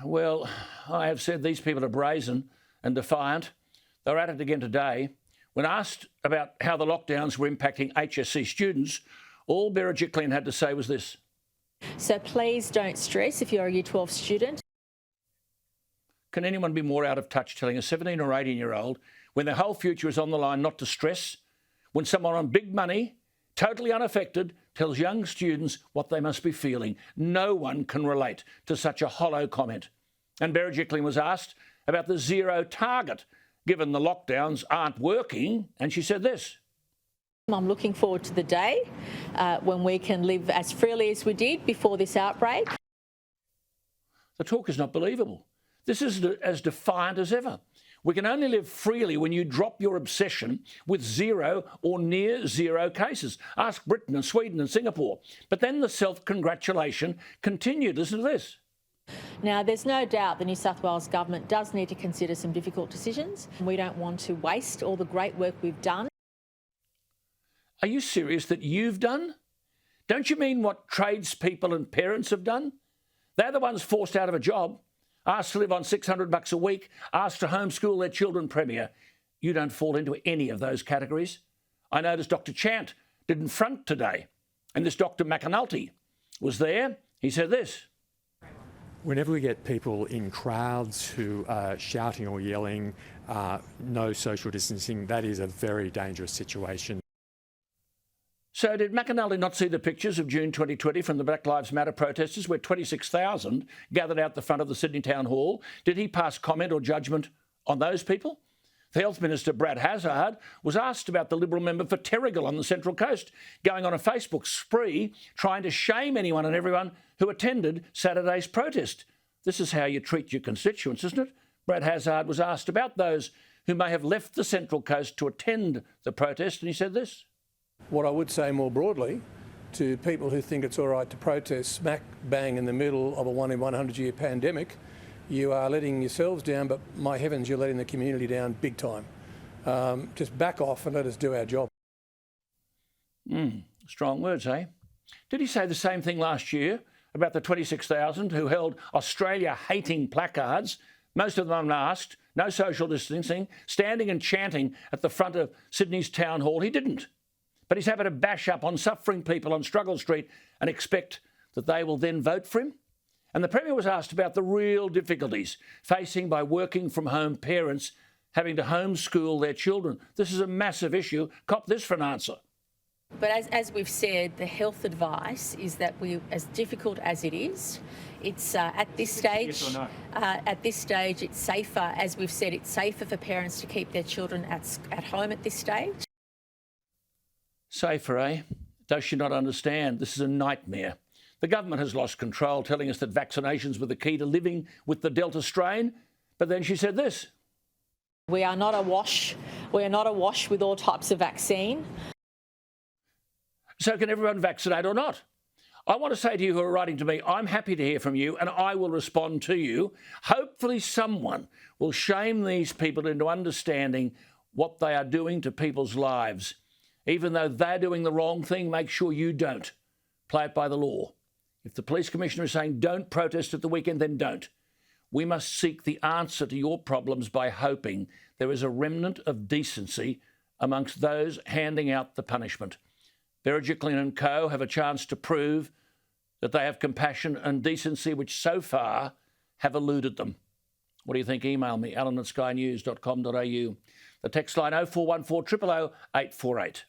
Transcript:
Well, I have said these people are brazen and defiant. They're at it again today. When asked about how the lockdowns were impacting HSC students, all Berejiklian had to say was this. So please don't stress if you're a Year 12 student. Can anyone be more out of touch telling a 17 or 18-year-old when their whole future is on the line not to stress? When someone on big money, totally unaffected, tells young students what they must be feeling. No one can relate to such a hollow comment. And Berejiklian was asked about the zero target, given the lockdowns aren't working, and she said this. I'm looking forward to the day when we can live as freely as we did before this outbreak. The talk is not believable. This is as defiant as ever. We can only live freely when you drop your obsession with zero or near zero cases. Ask Britain and Sweden and Singapore. But then the self-congratulation continued. Listen to this. Now, there's no doubt the New South Wales government does need to consider some difficult decisions. We don't want to waste all the great work we've done. Are you serious that you've done? Don't you mean what tradespeople and parents have done? They're the ones forced out of a job, asked to live on $600 a week, asked to homeschool their children, Premier. You don't fall into any of those categories. I noticed Dr. Chant didn't front today, and this Dr. McAnulty was there. He said this. Whenever we get people in crowds who are shouting or yelling, no social distancing, that is a very dangerous situation. So did McAnulty not see the pictures of June 2020 from the Black Lives Matter protesters where 26,000 gathered out the front of the Sydney Town Hall? Did he pass comment or judgment on those people? The Health Minister, Brad Hazzard, was asked about the Liberal member for Terrigal on the Central Coast, going on a Facebook spree trying to shame anyone and everyone who attended Saturday's protest. This is how you treat your constituents, isn't it? Brad Hazzard was asked about those who may have left the Central Coast to attend the protest, and he said this. What I would say more broadly to people who think it's all right to protest smack bang in the middle of a 1 in 100 year pandemic, you are letting yourselves down, but my heavens, you're letting the community down big time. Just back off and let us do our job. Strong words, eh? Did he say the same thing last year about the 26,000 who held Australia-hating placards, most of them unmasked, no social distancing, standing and chanting at the front of Sydney's Town Hall? He didn't. But he's happy to bash up on suffering people on Struggle Street and expect that they will then vote for him? And the Premier was asked about the real difficulties facing by working from home parents having to homeschool their children. This is a massive issue. Cop this for an answer. But as we've said, the health advice is that as difficult as it is, it's at this stage. Yes or no? At this stage, it's safer. As we've said, it's safer for parents to keep their children at home at this stage. Safer, eh? Does she not understand? This is a nightmare. The government has lost control, telling us that vaccinations were the key to living with the Delta strain. But then she said this. We are not awash. We are not awash with all types of vaccine. So can everyone vaccinate or not? I want to say to you who are writing to me, I'm happy to hear from you and I will respond to you. Hopefully someone will shame these people into understanding what they are doing to people's lives. Even though they're doing the wrong thing, make sure you don't. Play it by the law. If the police commissioner is saying don't protest at the weekend, then don't. We must seek the answer to your problems by hoping there is a remnant of decency amongst those handing out the punishment. Berejiklian and co have a chance to prove that they have compassion and decency which so far have eluded them. What do you think? Email me, alan@skynews.com.au. The text line 0414 000 848.